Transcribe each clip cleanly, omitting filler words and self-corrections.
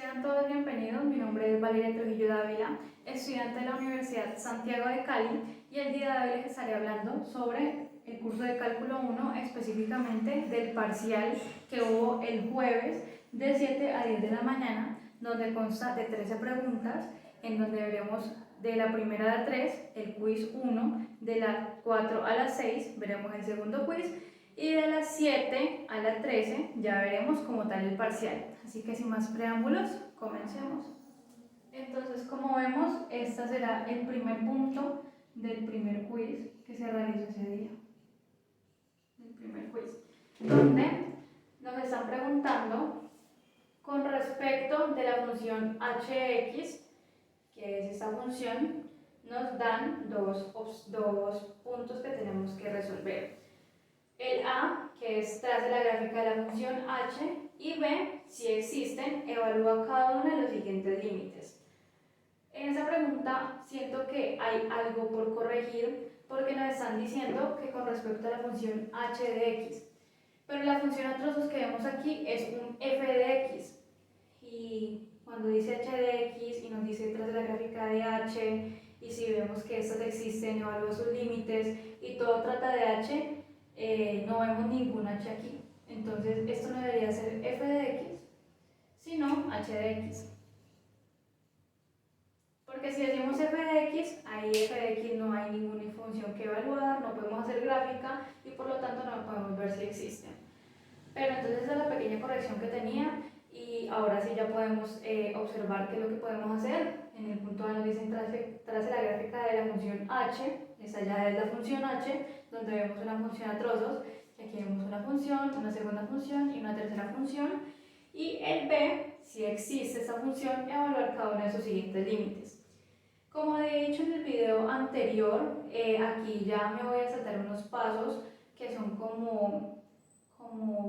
Sean todos bienvenidos, mi nombre es Valeria Trujillo Dávila, estudiante de la Universidad Santiago de Cali, y el día de hoy les estaré hablando sobre el curso de Cálculo 1, específicamente del parcial que hubo el jueves de 7 a 10 de la mañana, donde consta de 13 preguntas, en donde veremos de la primera a la 3 el quiz 1, de la 4 a la 6 veremos el segundo quiz, y de las 7 a las 13 ya veremos como tal el parcial. Así que sin más preámbulos, comencemos. Entonces, como vemos, este será el primer punto del primer quiz que se realizó ese día. El primer quiz, donde nos están preguntando con respecto de la función hx, que es esta función, nos dan dos puntos que tenemos que resolver. El A, que es trace la gráfica de la función h, y B, si existen, evalúa cada uno de los siguientes límites. En esa pregunta siento que hay algo por corregir porque nos están diciendo que con respecto a la función h de x, pero la función a trozos que vemos aquí es un f de x, y cuando dice h de x y nos dice trace la gráfica de h, y si vemos que estas existen, evalúa sus límites y todo trata de h, no vemos ningún h aquí. Entonces esto no debería ser f de x, sino h de x. Porque si decimos f de x, ahí f de x no hay ninguna función que evaluar, no podemos hacer gráfica y por lo tanto no podemos ver si existen. Pero entonces esa es la pequeña corrección que tenía, y ahora sí ya podemos observar qué es lo que podemos hacer. En el punto A nos dicen trace la gráfica de la función h, esa ya es la función h, donde vemos una función a trozos, y aquí vemos una función, una segunda función y una tercera función. Y el B, si existe esta función, evaluar cada uno de sus siguientes límites. Como he dicho en el video anterior, aquí ya me voy a saltar unos pasos que son como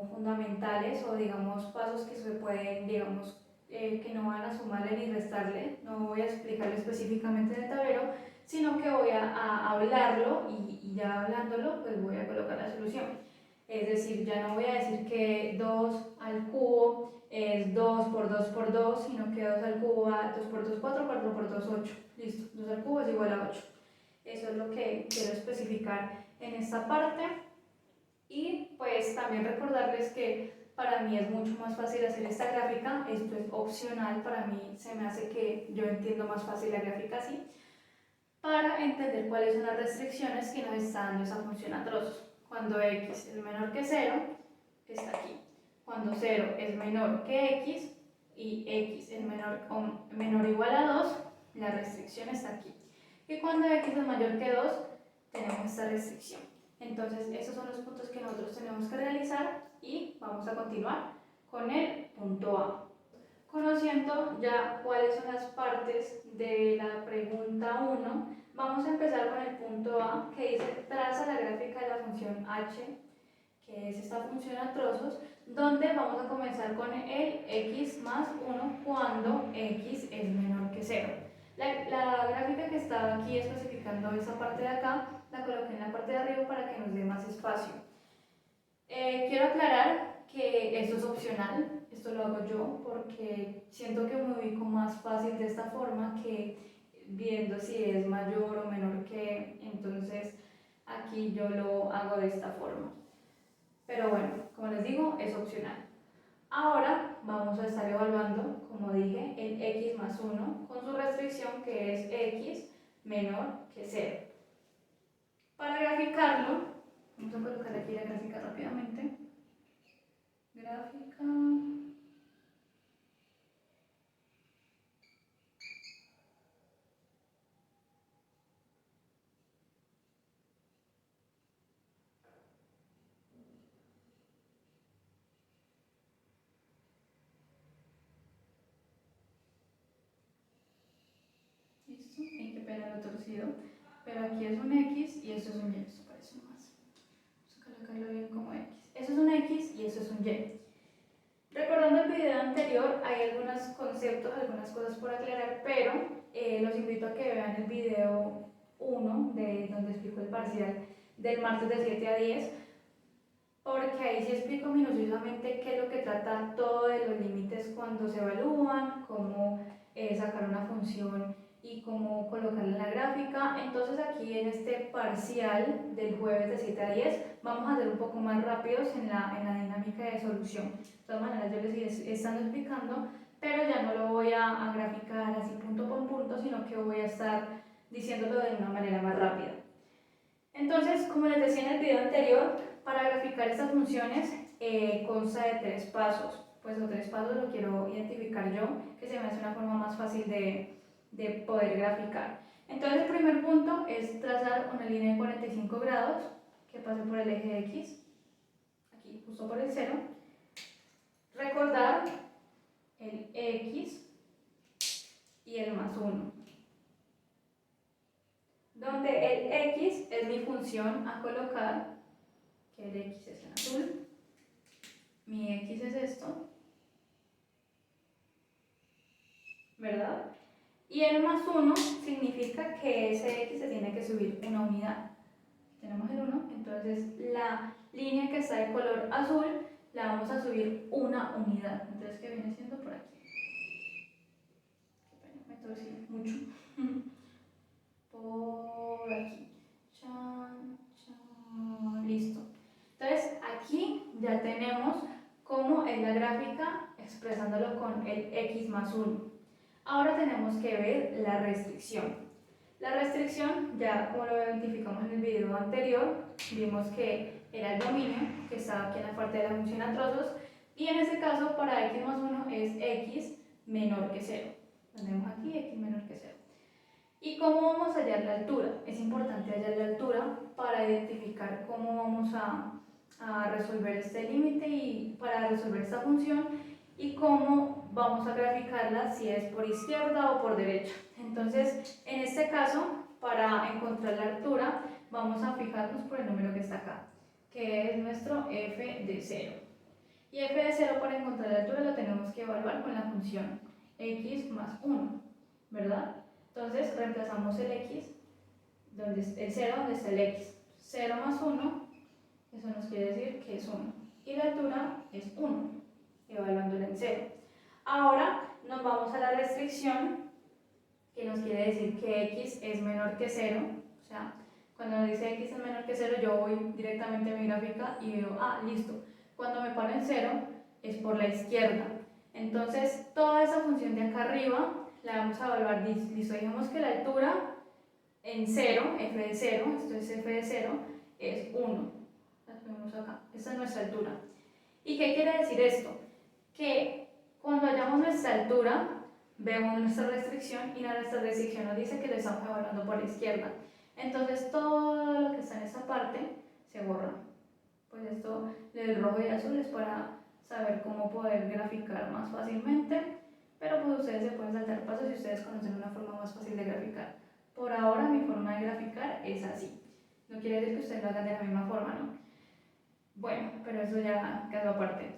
fundamentales, o digamos pasos que se pueden, digamos, que no van a sumarle ni restarle. No voy a explicarlo específicamente en el tablero, sino que voy a hablarlo, y ya hablándolo pues voy a colocar la solución. Es decir, ya no voy a decir que 2 al cubo es 2 por 2 por 2, sino que 2 al cubo va 2 por 2, 4, 4 por 2, 8. Listo, 2 al cubo es igual a 8. Eso es lo que quiero especificar en esta parte. Y pues también recordarles que para mí es mucho más fácil hacer esta gráfica. Esto es opcional, para mí se me hace que yo entiendo más fácil la gráfica así, para entender cuáles son las restricciones que nos está dando esa función a trozos. Cuando x es menor que 0, está aquí. Cuando 0 es menor que x y x es menor o igual a 2, la restricción está aquí. Y cuando x es mayor que 2, tenemos esta restricción. Entonces, esos son los puntos que nosotros tenemos que realizar, y vamos a continuar con el punto A. Conociendo ya cuáles son las partes de la pregunta 1, vamos a empezar con el punto A, que dice traza la gráfica de la función h, que es esta función a trozos, donde vamos a comenzar con el x más 1 cuando x es menor que 0. La gráfica que estaba aquí especificando esa parte de acá, la coloqué en la parte de arriba para que nos dé más espacio. Quiero aclarar que esto es opcional, esto lo hago yo porque siento que me ubico más fácil de esta forma que viendo si es mayor o menor que, entonces aquí yo lo hago de esta forma. Pero bueno, como les digo, es opcional. Ahora vamos a estar evaluando, como dije, el x más 1 con su restricción, que es x menor que 0. Para graficarlo, vamos a colocar aquí la gráfica rápidamente. Gráfica. Listo, y qué pena lo torcido. Pero aquí es un x y esto es un y, esto parece más. Vamos a colocarlo bien como x. Eso es un x y eso es un y. Recordando el video anterior, hay algunos conceptos, algunas cosas por aclarar, pero los invito a que vean el video 1, de donde explico el parcial del martes de 7 a 10, porque ahí sí explico minuciosamente qué es lo que trata todo de los límites cuando se evalúan, cómo sacar una función y cómo colocarla en la gráfica. Entonces aquí en este parcial del jueves de 7 a 10 vamos a ser un poco más rápidos en la dinámica de solución. De todas maneras yo les iré estando explicando, pero ya no lo voy a graficar así punto por punto, sino que voy a estar diciéndolo de una manera más rápida. Entonces, como les decía en el video anterior, para graficar estas funciones consta de 3 pasos. Pues los 3 pasos lo quiero identificar yo, que se me hace una forma más fácil de poder graficar. Entonces el primer punto es trazar una línea de 45 grados que pase por el eje X, aquí justo por el 0. Recordar el X y el más 1, donde el X es mi función a colocar, que el X es en azul, mi X es esto, ¿verdad? Y el más 1 significa que ese X se tiene que subir una unidad. Tenemos el 1, entonces la línea que está de color azul la vamos a subir una unidad. Entonces, ¿qué viene siendo por aquí? Qué pena, me torcí mucho. Por aquí. Chan, chan. Listo. Entonces, aquí ya tenemos cómo es la gráfica expresándolo con el X más 1. Ahora tenemos que ver la restricción. La restricción, ya como lo identificamos en el video anterior, vimos que era el dominio, que estaba aquí en la parte de la función a trozos, y en este caso para x más 1 es x menor que 0. Tenemos aquí x menor que 0. ¿Y cómo vamos a hallar la altura? Es importante hallar la altura para identificar cómo vamos a resolver este límite y para resolver esta función, y cómo vamos a graficarla, si es por izquierda o por derecha. Entonces, en este caso, para encontrar la altura, vamos a fijarnos por el número que está acá, que es nuestro f de 0. Y f de 0 para encontrar la altura lo tenemos que evaluar con la función x más 1, ¿verdad? Entonces, reemplazamos el x, el 0 donde está el x. 0 más 1, eso nos quiere decir que es 1. Y la altura es 1, evaluándola en 0. Ahora nos vamos a la restricción, que nos quiere decir que x es menor que 0. O sea, cuando nos dice x es menor que 0, yo voy directamente a mi gráfica y veo, listo, cuando me pone en 0 es por la izquierda. Entonces, toda esa función de acá arriba la vamos a evaluar. Listo, digamos que la altura en 0, f de 0, esto es f de 0, es 1. La ponemos acá, esta es nuestra altura. ¿Y qué quiere decir esto? Que cuando hallamos nuestra altura, vemos nuestra restricción y nuestra restricción nos dice que lo estamos evaluando por la izquierda. Entonces todo lo que está en esta parte se borra. Pues esto del rojo y azul es para saber cómo poder graficar más fácilmente, pero pues ustedes se pueden saltar pasos si ustedes conocen una forma más fácil de graficar. Por ahora mi forma de graficar es así. No quiere decir que ustedes lo hagan de la misma forma, ¿no? Bueno, pero eso ya quedó aparte.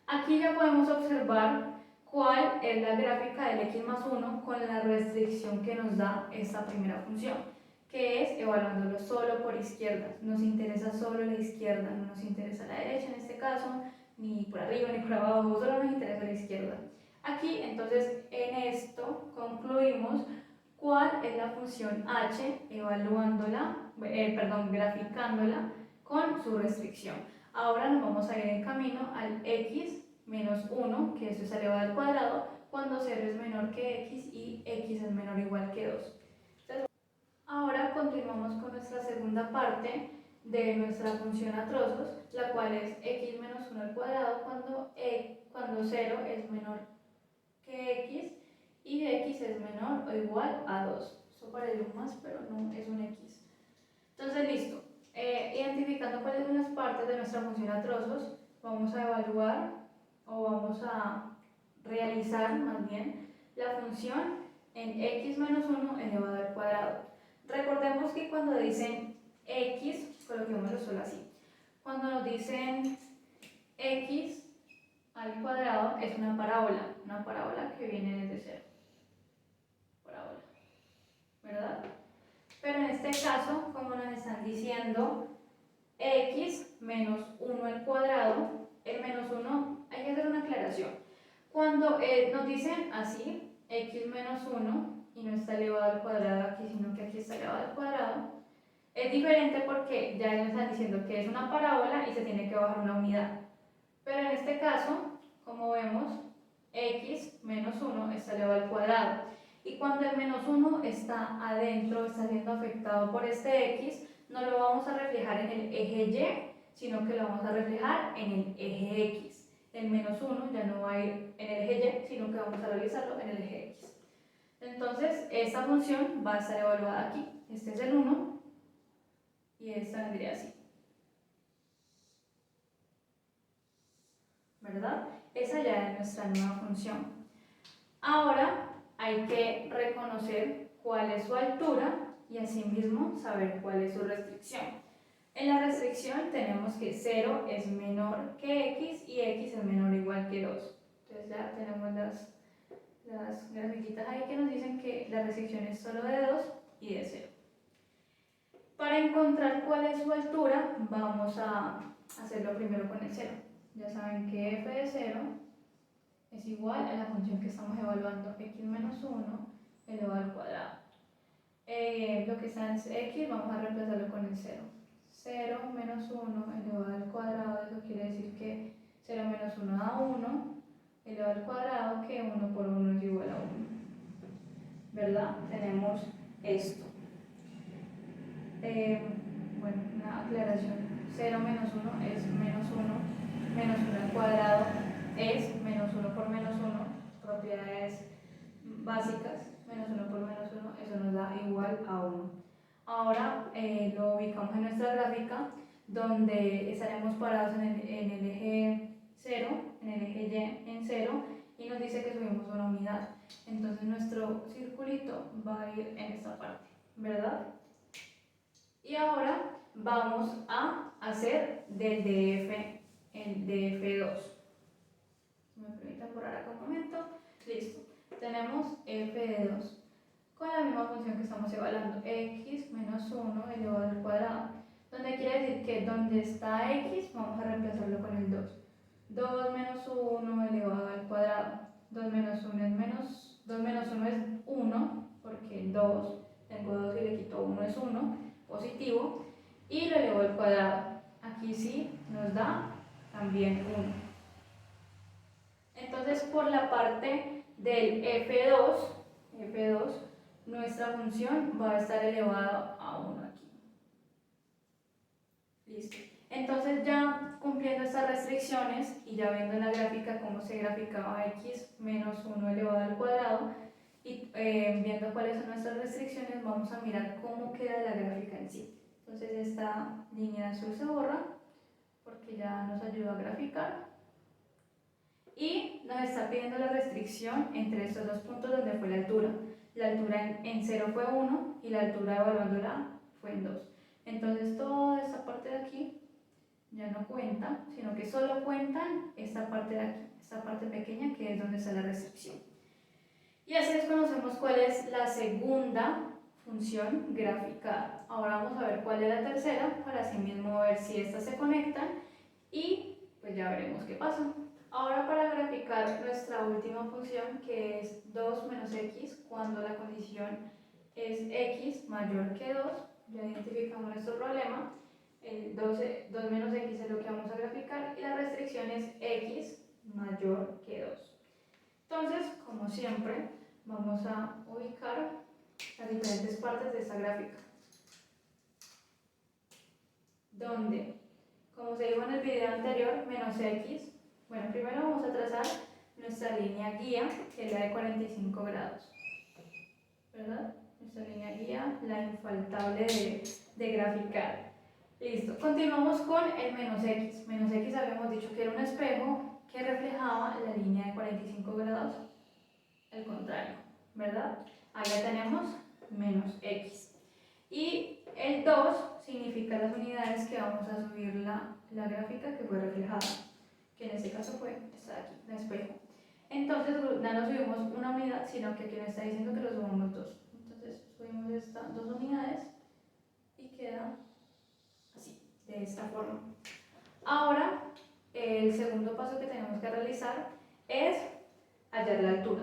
Aquí ya podemos observar cuál es la gráfica del x más 1 con la restricción que nos da esta primera función, que es evaluándolo solo por izquierda. Nos interesa solo la izquierda, no nos interesa la derecha en este caso, ni por arriba ni por abajo, solo nos interesa la izquierda. Aquí, entonces, en esto concluimos cuál es la función h evaluándola, graficándola con su restricción. Ahora nos vamos a ir en camino al x menos 1, que eso es elevado al cuadrado, cuando 0 es menor que x y x es menor o igual que 2. Entonces, ahora continuamos con nuestra segunda parte de nuestra función a trozos, la cual es x menos 1 al cuadrado cuando 0 es menor que x y x es menor o igual a 2. Eso parece un más, pero no es un x. Entonces, listo. Identificando cuáles son las partes de nuestra función a trozos, vamos a evaluar o vamos a realizar más bien la función en x menos 1 elevado al cuadrado. Recordemos que cuando dicen x, coloquémoslo solo así. Cuando nos dicen x al cuadrado es una parábola que viene desde 0. Parábola, ¿verdad? Pero en este caso, como nos están diciendo x menos 1 al cuadrado. El menos 1, hay que hacer una aclaración. Cuando nos dicen así, x menos 1, y no está elevado al cuadrado aquí, sino que aquí está elevado al cuadrado, es diferente porque ya nos están diciendo que es una parábola y se tiene que bajar una unidad. Pero en este caso, como vemos, x menos 1 está elevado al cuadrado. Y cuando el menos 1 está adentro, está siendo afectado por este x, no lo vamos a reflejar en el eje y, sino que lo vamos a reflejar en el eje x. El menos 1 ya no va a ir en el eje y, sino que vamos a realizarlo en el eje x. Entonces, esta función va a estar evaluada aquí. Este es el 1 y esta vendría así, ¿verdad? Esa ya es nuestra nueva función. Ahora hay que reconocer cuál es su altura y asimismo saber cuál es su restricción. En la restricción tenemos que 0 es menor que x y x es menor o igual que 2. Entonces ya tenemos las grafiquitas ahí que nos dicen que la restricción es solo de 2 y de 0. Para encontrar cuál es su altura, vamos a hacerlo primero con el 0. Ya saben que f de 0 es igual a la función que estamos evaluando, x menos 1 elevado al cuadrado. Lo que está en x vamos a reemplazarlo con el 0. 0 menos 1 elevado al cuadrado, eso quiere decir que 0 menos 1 da 1, elevado al cuadrado, que 1 por 1 es igual a 1. ¿Verdad? Tenemos esto. Bueno, una aclaración. 0 menos 1 es menos 1, menos 1 al cuadrado es menos 1 por menos 1, propiedades básicas, menos 1 por menos 1, eso nos da igual a 1. Ahora lo ubicamos en nuestra gráfica, donde estaremos parados en el eje 0, en el eje y en 0, y nos dice que subimos una unidad. Entonces nuestro circulito va a ir en esta parte, ¿verdad? Y ahora vamos a hacer del DF el DF2. Si me permiten borrar acá un momento. Listo. Tenemos f de 2 con la misma función que estamos evaluando, x menos 1 elevado al cuadrado, donde quiere decir que donde está x vamos a reemplazarlo con el 2. 2 menos 1 elevado al cuadrado. 2 menos 1 es 1, porque 2, tengo 2 y le quito 1 es 1, positivo, y lo elevo al cuadrado. Aquí sí nos da también 1. Entonces, por la parte del f2, nuestra función va a estar elevada a 1 aquí. Listo. Entonces, ya cumpliendo estas restricciones y ya viendo en la gráfica cómo se graficaba x menos 1 elevado al cuadrado y viendo cuáles son nuestras restricciones, vamos a mirar cómo queda la gráfica en sí. Entonces, esta línea azul se borra porque ya nos ayuda a graficar. Y nos está pidiendo la restricción entre estos dos puntos donde fue la altura. La altura en 0 fue 1 y la altura evaluándola fue en 2. Entonces toda esta parte de aquí ya no cuenta, sino que solo cuentan esta parte de aquí, esta parte pequeña que es donde está la restricción. Y así desconocemos cuál es la segunda función graficada. Ahora vamos a ver cuál es la tercera para así mismo ver si estas se conectan y pues ya veremos qué pasa. Ahora para graficar nuestra última función, que es 2 menos x, cuando la condición es x mayor que 2, ya identificamos nuestro problema. El 2 menos x es lo que vamos a graficar y la restricción es x mayor que 2. Entonces, como siempre, vamos a ubicar las diferentes partes de esta gráfica. Donde, como se dijo en el video anterior, menos x. Bueno, primero vamos a trazar nuestra línea guía, que es la de 45 grados, ¿verdad? Nuestra línea guía, la infaltable de graficar. Listo, continuamos con el menos x. Menos x habíamos dicho que era un espejo que reflejaba la línea de 45 grados, el contrario, ¿verdad? Ahí ya tenemos menos x. Y el 2 significa las unidades que vamos a subir la gráfica que fue reflejada, que en este caso fue esta de aquí, el espejo. Entonces ya no subimos una unidad, sino que aquí nos está diciendo que lo subamos 2. Entonces subimos estas 2 unidades y queda así, de esta forma. Ahora, el segundo paso que tenemos que realizar es hallar la altura.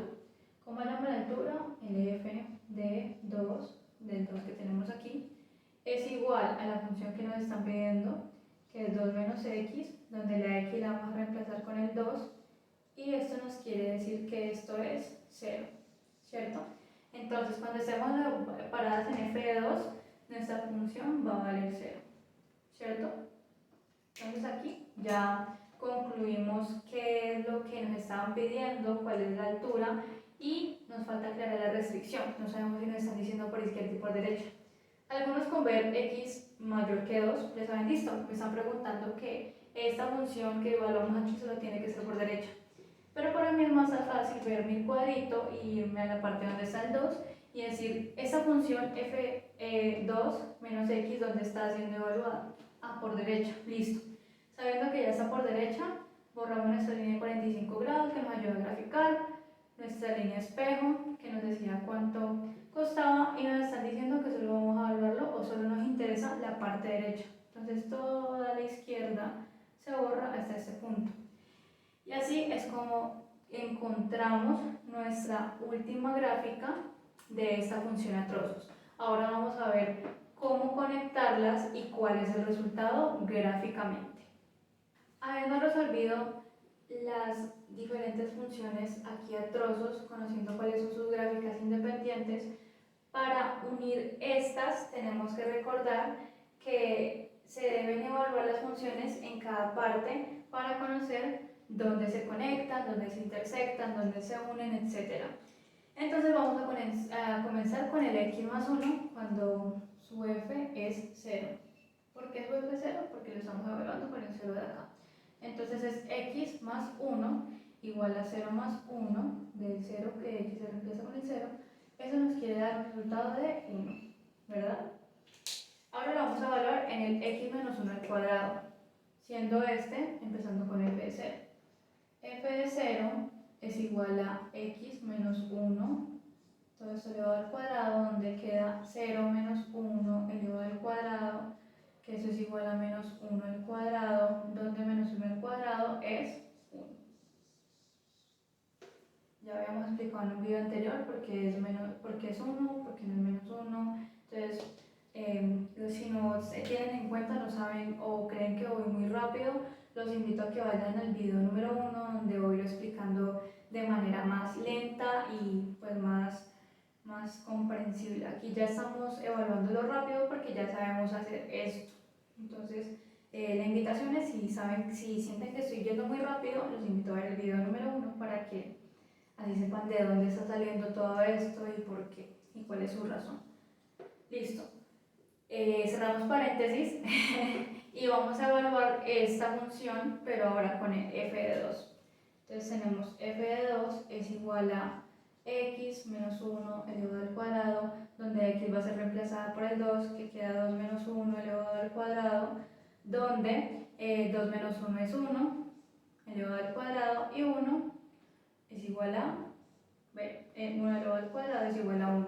¿Cómo hallamos la altura? El f de 2, del 2 que tenemos aquí, es igual a la función que nos están pidiendo, que es 2 menos x, donde la x la vamos a reemplazar con el 2, y esto nos quiere decir que esto es 0, ¿cierto? Entonces, cuando estemos paradas en f de 2, nuestra función va a valer 0, ¿cierto? Entonces aquí ya concluimos qué es lo que nos estaban pidiendo, cuál es la altura, y nos falta aclarar la restricción. No sabemos si nos están diciendo por izquierda y por derecha. Algunos con ver x mayor que 2 ya saben, listo, me están preguntando que esta función que evaluamos aquí solo tiene que ser por derecha. Pero para mí es más fácil ver mi cuadrito y irme a la parte donde está el 2 y decir, esta función f2 menos x, ¿dónde está siendo evaluada? Ah, por derecha, listo. Sabiendo que ya está por derecha, borramos nuestra línea de 45 grados que nos ayuda a graficar, nuestra línea espejo que nos decía cuánto costaba, y nos están diciendo que solo vamos a evaluarlo o solo nos interesa la parte derecha. Entonces toda la izquierda se borra hasta este punto. Y así es como encontramos nuestra última gráfica de esta función a trozos. Ahora vamos a ver cómo conectarlas y cuál es el resultado gráficamente. Habiendo resolvido las diferentes funciones aquí a trozos, conociendo cuáles son sus gráficas independientes, para unir estas tenemos que recordar que se deben evaluar las funciones en cada parte para conocer dónde se conectan, dónde se intersectan, dónde se unen, etc. Entonces vamos a comenzar con el x más 1 cuando su f es 0. ¿Por qué su f es 0? Porque lo estamos evaluando con el 0 de acá. Entonces es x más 1 igual a 0 más 1, del 0 que x se reemplaza con el 0. Eso nos quiere dar un resultado de 1, ¿verdad? Ahora lo vamos a evaluar en el x menos 1 al cuadrado, siendo este empezando con f de 0. F de 0 es igual a x menos 1, todo esto elevado al cuadrado, donde queda 0 menos 1 elevado al cuadrado, que eso es igual a menos 1 al cuadrado, donde menos 1 al cuadrado es 1. Ya habíamos explicado en un video anterior por qué es 1, por qué no es menos 1. Entonces, si no se tienen en cuenta, no saben o creen que voy muy rápido, los invito a que vayan al video número 1, donde voy explicando de manera más lenta y pues más comprensible. Aquí ya estamos evaluándolo rápido porque ya sabemos hacer esto. Entonces, la invitación es, si sienten que estoy yendo muy rápido, los invito a ver el video número 1 para que así sepan de dónde está saliendo todo esto y por qué y cuál es su razón. Listo. Cerramos paréntesis y vamos a evaluar esta función, pero ahora con el f de 2. Entonces tenemos f de 2 es igual a x menos 1 elevado al cuadrado, donde x va a ser reemplazada por el 2, que queda 2 menos 1 elevado al cuadrado, donde 2 menos 1 es 1 elevado al cuadrado y 1 es igual a 1 elevado al cuadrado es igual a 1.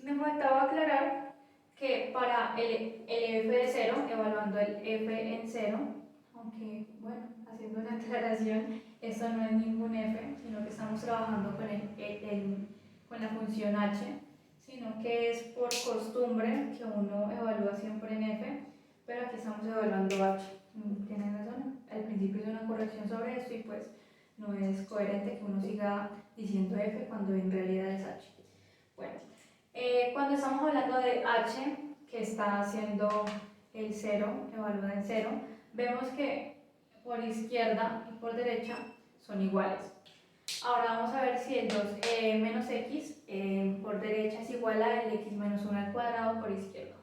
Me faltaba aclarar que para el f de 0, evaluando el f en 0, aunque bueno, haciendo una aclaración, esto no es ningún f, sino que estamos trabajando con la función h, sino que es por costumbre que uno evalúa siempre en f, pero aquí estamos evaluando h. Tienen razón, al principio hice una corrección sobre esto y pues no es coherente que uno siga diciendo f cuando en realidad es h. Bueno, cuando estamos hablando de h, que está haciendo el 0, evaluada en 0, vemos que por izquierda y por derecha son iguales. Ahora vamos a ver si el 2 menos x por derecha es igual a el x menos 1 al cuadrado por izquierda.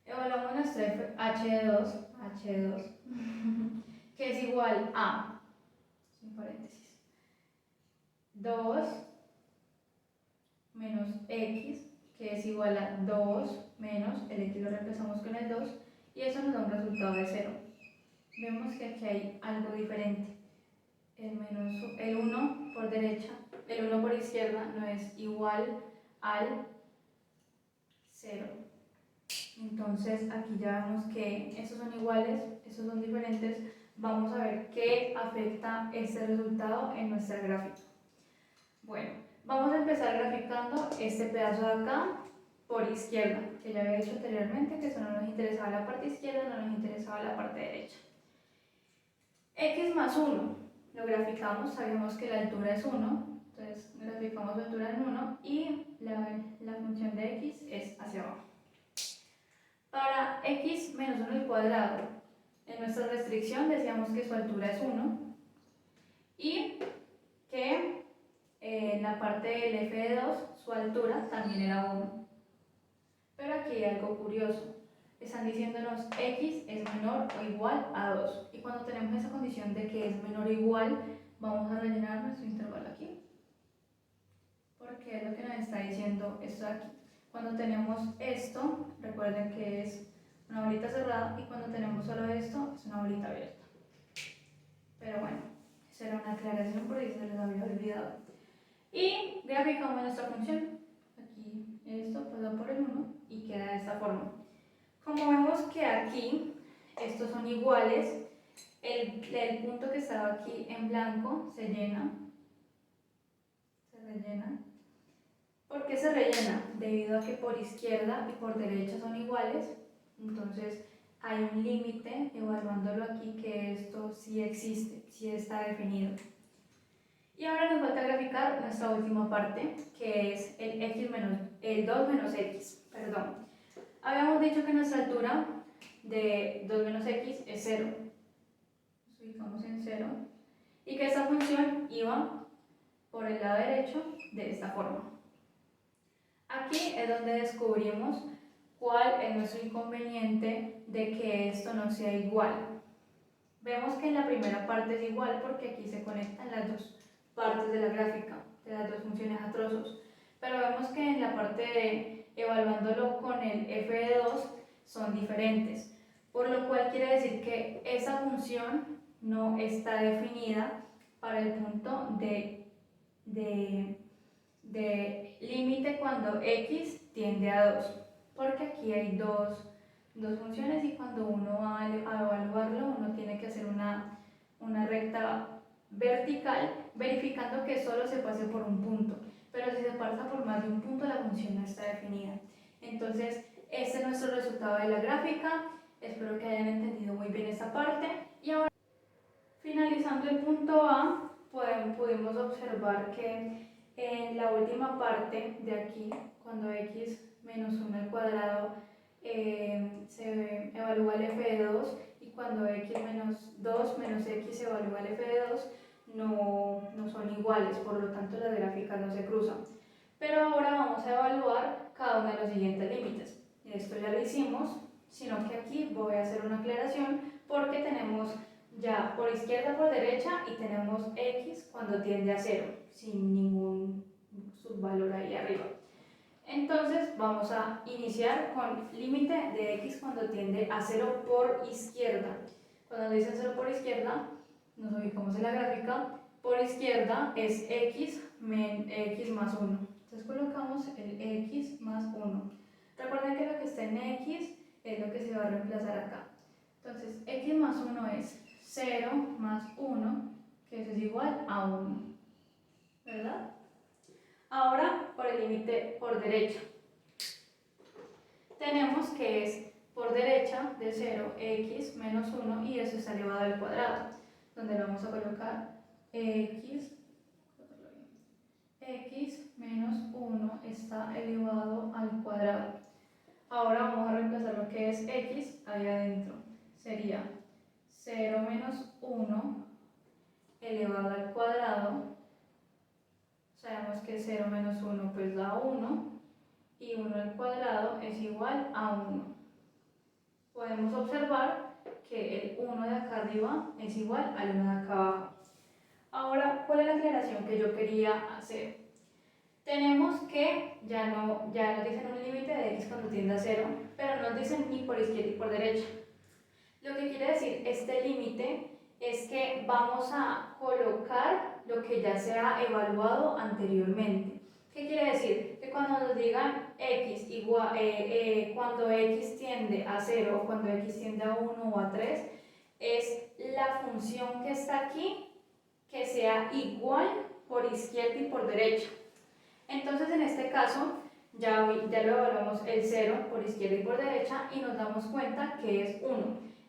Evaluamos nuestro h2, que es igual a, sin paréntesis, 2 menos x, que es igual a 2 menos, el x lo reemplazamos con el 2, y eso nos da un resultado de 0. Vemos que aquí hay algo diferente. El 1 por derecha, el 1 por izquierda no es igual al 0. Entonces aquí ya vemos que estos son iguales, estos son diferentes. Vamos a ver qué afecta este resultado en nuestra gráfica. Bueno, vamos a empezar graficando este pedazo de acá por izquierda, que ya había dicho anteriormente que eso no nos interesaba la parte izquierda, no nos interesaba la parte derecha. X más 1, lo graficamos, sabemos que la altura es 1, entonces graficamos la altura en 1 y la función de X es hacia abajo. Para X menos 1 al cuadrado, en nuestra restricción decíamos que su altura es 1 y que en la parte del f de 2 su altura también era 1. Pero aquí hay algo curioso. Están diciéndonos x es menor o igual a 2. Y cuando tenemos esa condición de que es menor o igual, vamos a rellenar nuestro intervalo aquí. Porque es lo que nos está diciendo esto de aquí. Cuando tenemos esto, recuerden que es una bolita cerrada, y cuando tenemos solo esto, es una bolita abierta. Pero bueno, esa era una aclaración por si se les había olvidado. Y graficamos nuestra función. Aquí esto pasa por el 1 y queda de esta forma. Como vemos que aquí estos son iguales, el punto que estaba aquí en blanco se llena, se rellena. ¿Por qué se rellena? Debido a que por izquierda y por derecha son iguales, entonces hay un límite evaluándolo aquí que esto sí existe, sí está definido. Y ahora nos falta graficar nuestra última parte, que es el 2 menos x. Perdón. Habíamos dicho que nuestra altura de 2 menos x es 0. Nos ubicamos en 0. Y que esta función iba por el lado derecho de esta forma. Aquí es donde descubrimos cuál es nuestro inconveniente de que esto no sea igual. Vemos que en la primera parte es igual porque aquí se conectan las dos partes de la gráfica, de las dos funciones a trozos. Pero vemos que en la parte de evaluándolo con el f de 2 son diferentes. Por lo cual quiere decir que esa función no está definida para el punto de límite cuando x tiende a 2, porque aquí hay dos funciones y cuando uno va a evaluarlo uno tiene que hacer una recta vertical verificando que solo se pase por un punto, pero si se pasa por más de un punto la función no está definida. Entonces este es nuestro resultado de la gráfica. Espero que hayan entendido muy bien esta parte y ahora, finalizando el punto A, pudimos observar que en la última parte de aquí, cuando x menos 1 al cuadrado se evalúa el f de 2 y cuando x menos 2 menos x se evalúa el f de 2, no son iguales, por lo tanto las gráficas no se cruzan. Pero ahora vamos a evaluar cada uno de los siguientes límites. Esto ya lo hicimos, sino que aquí voy a hacer una aclaración porque tenemos ya por izquierda por derecha y tenemos x cuando tiende a 0 sin ningún subvalor ahí arriba. Entonces vamos a iniciar con límite de x cuando tiende a 0 por izquierda. Cuando dicen 0 por izquierda, nos ubicamos en la gráfica, por izquierda es x más 1. Entonces colocamos el x más 1. Recuerden que lo que está en x es lo que se va a reemplazar acá. Entonces x más 1 es 0 más 1, que eso es igual a 1, ¿verdad? Ahora por el límite por derecha. Tenemos que es por derecha de 0 x menos 1 y eso está elevado al cuadrado, donde lo vamos a colocar x menos 1 está elevado al cuadrado. Ahora vamos a reemplazar lo que es x ahí adentro. Sería 0 menos 1 elevado al cuadrado. Sabemos que 0 menos 1 pues da 1 y 1 al cuadrado es igual a 1. Podemos observar que el 1 de acá arriba es igual al 1 de acá abajo. Ahora, ¿cuál es la aclaración que yo quería hacer? Tenemos que ya nos dicen un límite de x cuando tiende a 0, pero no nos dicen ni por izquierda ni por derecha. Lo que quiere decir este límite es que vamos a colocar lo que ya se ha evaluado anteriormente. ¿Qué quiere decir? Que cuando nos digan x igual, cuando x tiende a 0 o cuando x tiende a 1 o a 3, es la función que está aquí que sea igual por izquierda y por derecha. Entonces en este caso ya lo evaluamos el 0 por izquierda y por derecha y nos damos cuenta que es 1.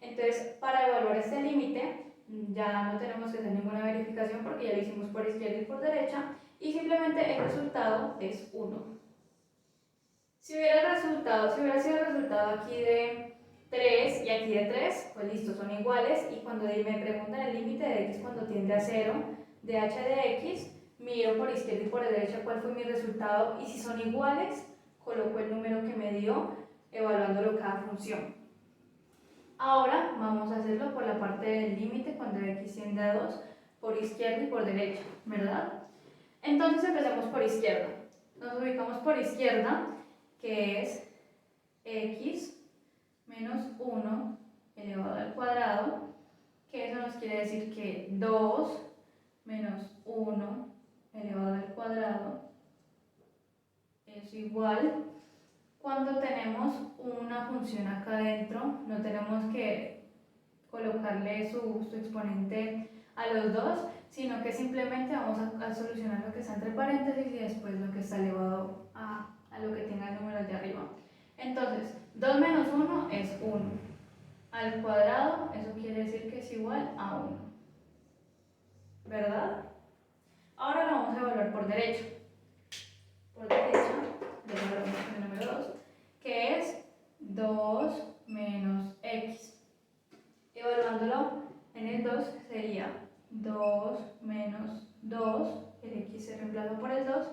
Entonces para evaluar este límite ya no tenemos que hacer ninguna verificación porque ya lo hicimos por izquierda y por derecha y simplemente el resultado es 1. Si hubiera sido el resultado aquí de 3 y aquí de 3, pues listo, son iguales y cuando me preguntan el límite de x cuando tiende a 0 de h de x, miro por izquierda y por derecha cuál fue mi resultado y si son iguales, coloco el número que me dio evaluándolo cada función. Ahora vamos a hacerlo por la parte del límite cuando x tiende a 2 por izquierda y por derecha, ¿verdad? Entonces empecemos por izquierda. Nos ubicamos por izquierda, que es x menos 1 elevado al cuadrado, que eso nos quiere decir que 2 menos 1 elevado al cuadrado es igual. Cuando tenemos una función acá adentro, no tenemos que colocarle su exponente a los dos, sino que simplemente vamos a solucionar lo que está entre paréntesis y después lo que está elevado a lo que tenga el número de arriba. Entonces, 2 menos 1 es 1. Al cuadrado, eso quiere decir que es igual a 1. ¿Verdad? Ahora lo vamos a evaluar por derecha. Por derecha, le evaluamos el número 2, que es 2 menos x. Evaluándolo en el 2 sería 2 menos 2, el x se reemplaza por el 2,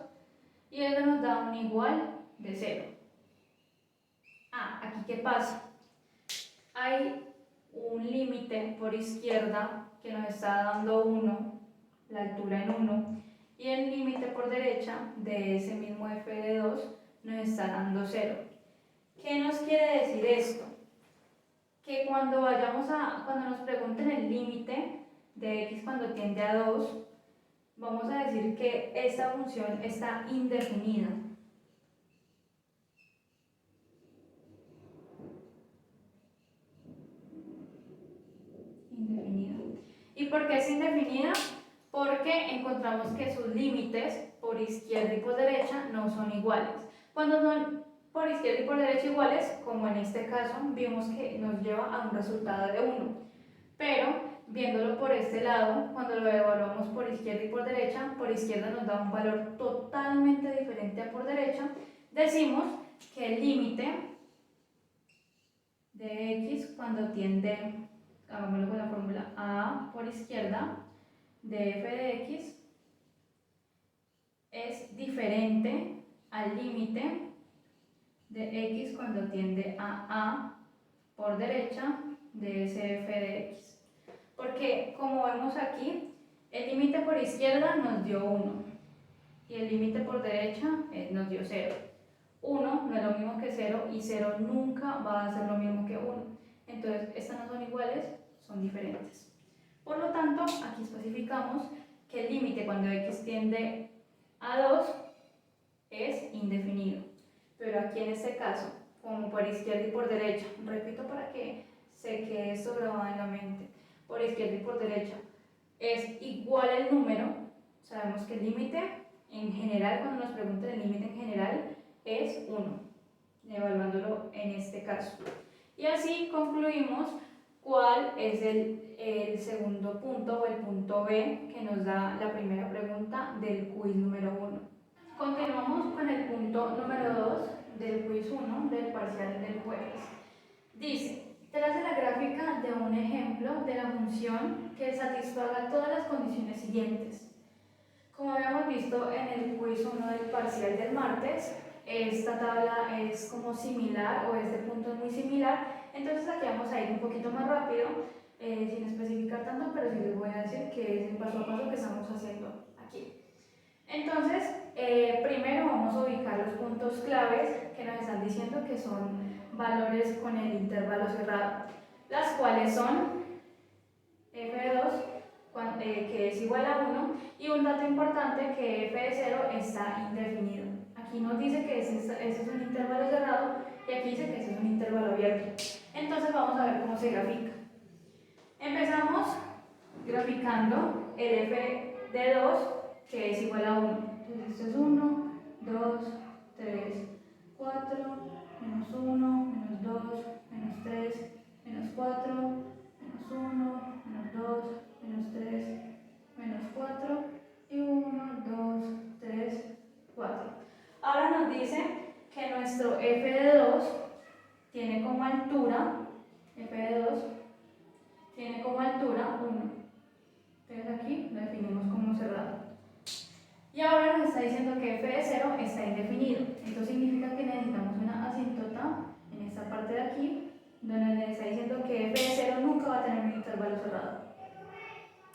y eso nos da un igual de 0. Aquí ¿qué pasa? Hay un límite por izquierda que nos está dando 1, la altura en 1, y el límite por derecha de ese mismo f de 2 nos está dando 0. ¿Qué nos quiere decir esto? Que cuando nos pregunten el límite de x cuando tiende a 2, vamos a decir que esta función está indefinida. ¿Y por qué es indefinida? Porque encontramos que sus límites por izquierda y por derecha no son iguales. Cuando son por izquierda y por derecha iguales, como en este caso, vimos que nos lleva a un resultado de 1. Pero viéndolo por este lado, cuando lo evaluamos por izquierda y por izquierda nos da un valor totalmente diferente a por derecha, decimos que el límite de x cuando tiende, hagámoslo con la fórmula a por izquierda, de f de x es diferente al límite de x cuando tiende a por derecha de ese f de x. Porque como vemos aquí, el límite por izquierda nos dio 1 y el límite por derecha nos dio 0. 1 no es lo mismo que 0 y 0 nunca va a ser lo mismo que 1. Entonces, estas no son iguales, son diferentes. Por lo tanto, aquí especificamos que el límite cuando x tiende a 2 es indefinido. Pero aquí en este caso, como por izquierda y por derecha, repito para que se quede esto grabado en la mente, por izquierda y por derecha es igual el número, sabemos que el límite en general, cuando nos preguntan el límite en general, es 1, evaluándolo en este caso. Y así concluimos cuál es el segundo punto o el punto B que nos da la primera pregunta del quiz número 1. Continuamos con el punto número 2 del quiz 1 del parcial del jueves. Dice, trace la gráfica de un ejemplo de la función que satisfaga todas las condiciones siguientes. Como habíamos visto en el quiz 1 del parcial del martes, esta tabla es como similar o este punto es muy similar, entonces aquí vamos a ir un poquito más rápido, sin especificar tanto, pero sí les voy a decir que es el paso a paso que estamos haciendo aquí. Entonces, primero vamos a ubicar los puntos claves que nos están diciendo que son valores con el intervalo cerrado, las cuales son f de 2, que es igual a 1, y un dato importante que f de 0 es está indefinido. Aquí nos dice que ese es un intervalo cerrado y aquí dice que ese es un intervalo abierto. Entonces vamos a ver cómo se grafica. Empezamos graficando el f de 2, que es igual a 1. Entonces esto es 1, 2, 3, 4, menos 1, menos 2, menos 3, menos 4, menos 1, menos 2, menos 3, menos 4 y 1, 2, 3, 4. Ahora nos dice que nuestro f de 2 tiene como altura, f de 2 tiene como altura 1. Entonces aquí lo definimos como cerrado. Y ahora nos está diciendo que f de 0 está indefinido. Esto significa que necesitamos una asíntota en esta parte de aquí, donde nos está diciendo que f de 0 nunca va a tener un intervalo cerrado.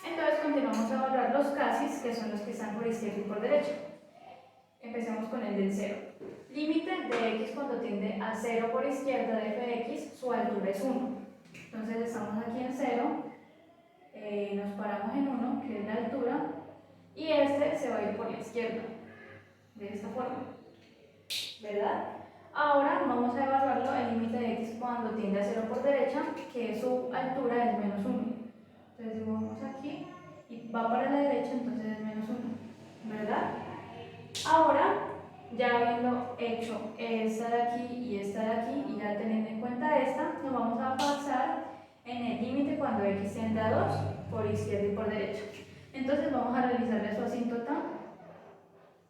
Entonces continuamos a evaluar los casis, que son los que están por izquierda y por derecha. Empecemos con el del 0. Límite de x cuando tiende a 0 por izquierda de f de x, su altura es 1. Entonces estamos aquí en 0, nos paramos en 1, que es la altura, y este se va a ir por la izquierda, de esta forma, ¿verdad? Ahora vamos a evaluarlo el límite de x cuando tiende a 0 por derecha, que su altura es menos 1. Entonces vamos aquí y va para la derecha, entonces es menos 1, ¿verdad? Ahora, ya habiendo hecho esta de aquí y esta de aquí, y ya teniendo en cuenta esta, nos vamos a pasar en el límite cuando x tiende a 2 por izquierda y por derecha. Entonces vamos a realizarle su asíntota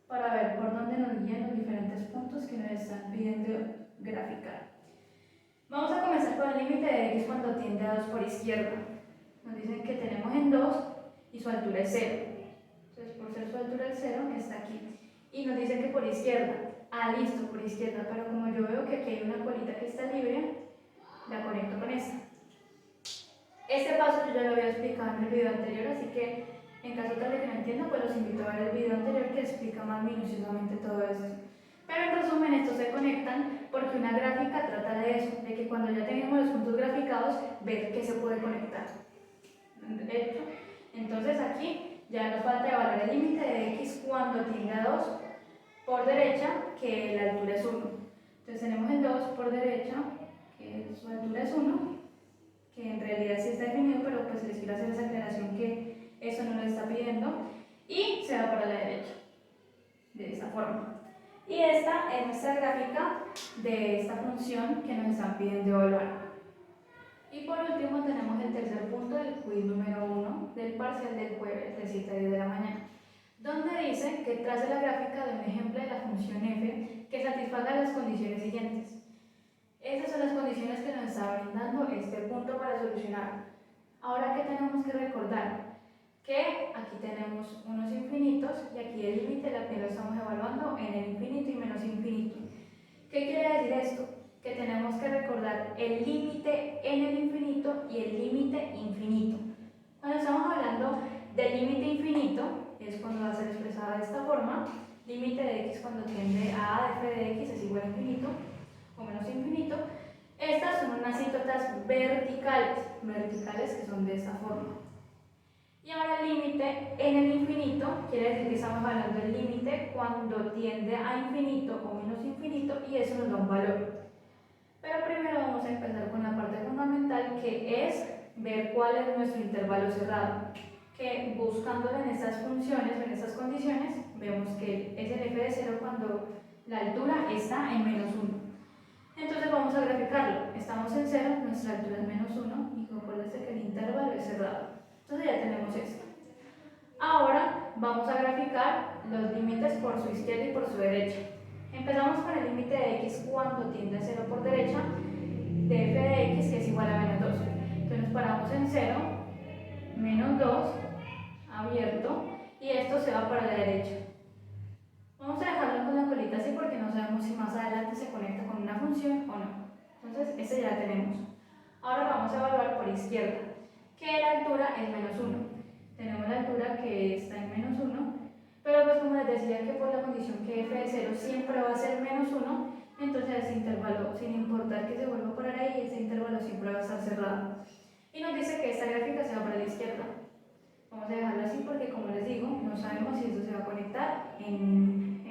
para ver por dónde nos guían los diferentes puntos que nos están pidiendo graficar. Vamos a comenzar con el límite de x cuando tiende a 2 por izquierda. Nos dicen que tenemos en 2 y su altura es 0. Entonces por ser su altura es 0 está aquí. Y nos dicen que por izquierda. Ah, listo, por izquierda, pero como yo veo que aquí hay una colita que está libre, la conecto con esta. Este paso yo ya lo había explicado en el video anterior, así que en caso tal de que no entiendan, pues los invito a ver el video anterior que explica más minuciosamente todo esto. Pero en resumen, estos se conectan porque una gráfica trata de eso, de que cuando ya tenemos los puntos graficados, ver qué se puede conectar. ¿De hecho? Entonces aquí ya nos falta evaluar el límite de x cuando tiende a 2 por derecha, que la altura es 1. Entonces tenemos el 2 por derecha, que su altura es 1, que en realidad sí está definido, pero pues les quiero hacer esa aclaración que eso no lo está pidiendo, y se va para la derecha, de esta forma. Y esta es nuestra gráfica de esta función que nos están pidiendo evaluar. Y por último tenemos el tercer punto del quiz número 1 del parcial del jueves de 7 a 10 de la mañana, donde dice que trace la gráfica de un ejemplo de la función f que satisfaga las condiciones siguientes. Estas son las condiciones que nos está brindando este punto para solucionar. Ahora, ¿qué tenemos que recordar? Que aquí tenemos unos infinitos y aquí el límite lo estamos evaluando en el infinito y menos infinito. ¿Qué quiere decir esto? Que tenemos que recordar el límite en el infinito y el límite infinito. Cuando estamos hablando del límite infinito, es cuando va a ser expresada de esta forma, límite de x cuando tiende a f de x es igual a infinito o menos infinito. Estas son unas asíntotas verticales que son de esta forma. Y ahora el límite en el infinito quiere decir que estamos hablando del límite cuando tiende a infinito o menos infinito, y eso nos da un valor. Pero primero vamos a empezar con la parte fundamental, que es ver cuál es nuestro intervalo cerrado, que buscándolo en estas funciones, en estas condiciones, vemos que es el f de 0 cuando la altura está en menos 1. Entonces vamos a graficarlo. Estamos en 0, nuestra altura es menos 1, y acuérdense que el intervalo es cerrado. Entonces ya tenemos esto. Ahora vamos a graficar los límites por su izquierda y por su derecha. Empezamos con el límite de x cuando tiende a 0 por derecha de f de x, que es igual a menos 2. Entonces nos paramos en 0, menos 2, abierto, y esto se va para la derecha. Vamos a dejarlo con la colita así porque no sabemos si más adelante se conecta con una función o no. Entonces este ya lo tenemos. Ahora vamos a evaluar por izquierda, que la altura es menos 1. Tenemos la altura que está en menos 1, pero pues como les decía que por la condición que f de 0 siempre va a ser menos 1, entonces ese intervalo, sin importar que se vuelva a parar ahí, ese intervalo siempre va a estar cerrado. Y nos dice que esta gráfica se va para la izquierda. Vamos a dejarlo así porque, como les digo, no sabemos si esto se va a conectar en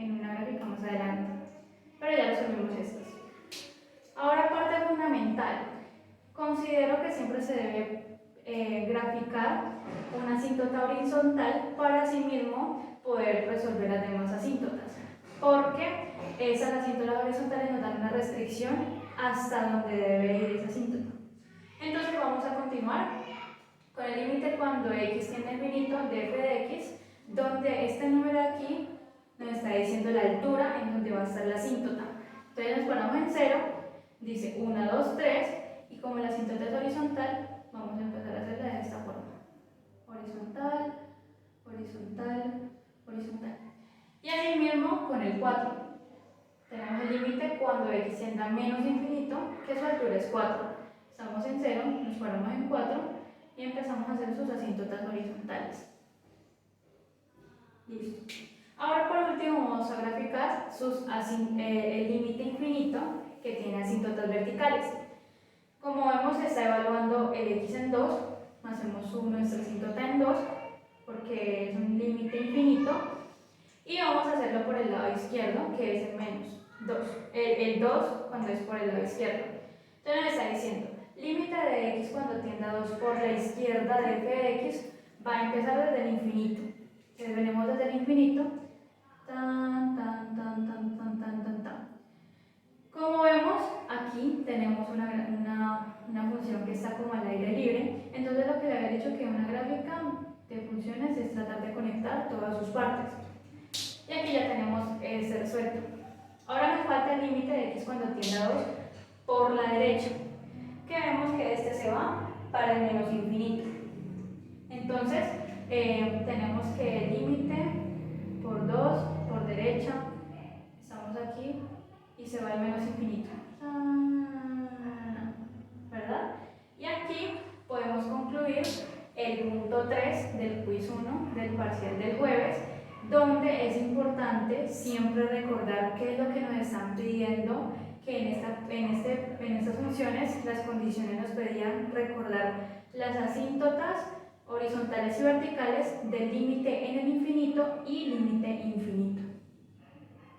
siempre se debe graficar una asíntota horizontal para asimismo poder resolver las demás asíntotas, porque esas asíntotas horizontales nos dan una restricción hasta donde debe ir esa asíntota. Entonces vamos a continuar con el límite cuando x tiende a infinito de f de x, donde este número de aquí nos está diciendo la altura en donde va a estar la asíntota. Entonces nos ponemos en 0, dice 1, 2, 3, y como la asíntota es horizontal, vamos a empezar a hacerla de esta forma. Horizontal, horizontal, horizontal. Y así mismo con el 4. Tenemos el límite cuando x tiende a menos infinito, que su altura es 4. Estamos en 0, nos paramos en 4 y empezamos a hacer sus asíntotas horizontales. Listo. Ahora por último vamos a graficar el límite infinito que tiene asíntotas verticales. Como vemos se está evaluando el x en 2, hacemos nuestra asíntota en 2 porque es un límite infinito y vamos a hacerlo por el lado izquierdo que es el menos 2, el 2 cuando es por el lado izquierdo. Entonces nos está diciendo límite de x cuando tiende a 2 por la izquierda de f de x va a empezar desde el infinito. Entonces venimos desde el infinito, tan, tan, tan, tan, tan, tan, tan, tan. Como vemos, aquí tenemos una función que está como al aire libre, entonces lo que le había dicho que una gráfica de funciones es tratar de conectar todas sus partes. Y aquí ya tenemos este resuelto. Ahora nos falta el límite de x cuando tiende a 2 por la derecha, que vemos que este se va para el menos infinito. Entonces, tenemos que el límite por 2 por derecha, estamos aquí y se va al menos infinito, ¿verdad? Y aquí podemos concluir el punto 3 del quiz 1 del parcial del jueves, donde es importante siempre recordar qué es lo que nos están pidiendo, que en estas funciones las condiciones nos pedían recordar las asíntotas horizontales y verticales del límite en el infinito y límite infinito.